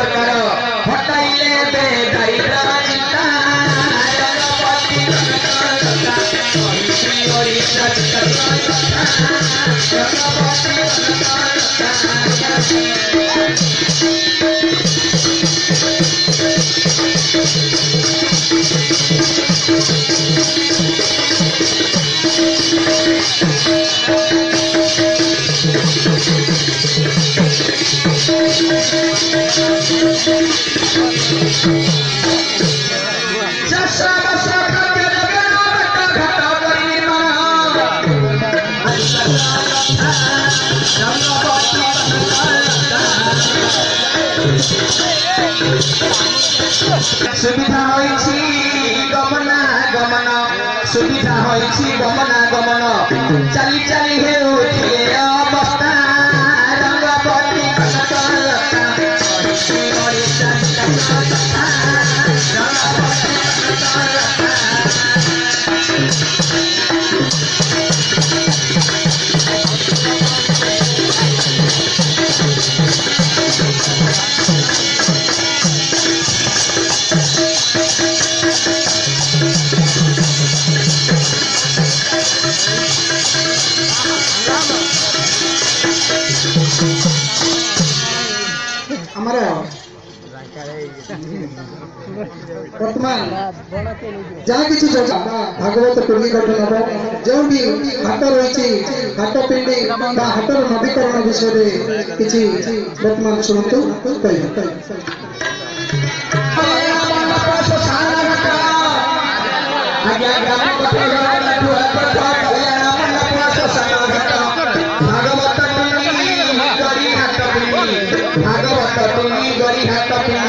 प्रकार हटाइले बेदाई चिंता सुविधा होइछि गमना गमन सुविधा होइछि गमना गमन चली चली हेउथिले अवस्था रंगपति कनकलता वर्तमान जहाँ किसी भागवत टोली गठन हम जो भी हाट रही हाट पिंडी हाटर नवीकरण विषय किसी वर्तमान शुणु भागवत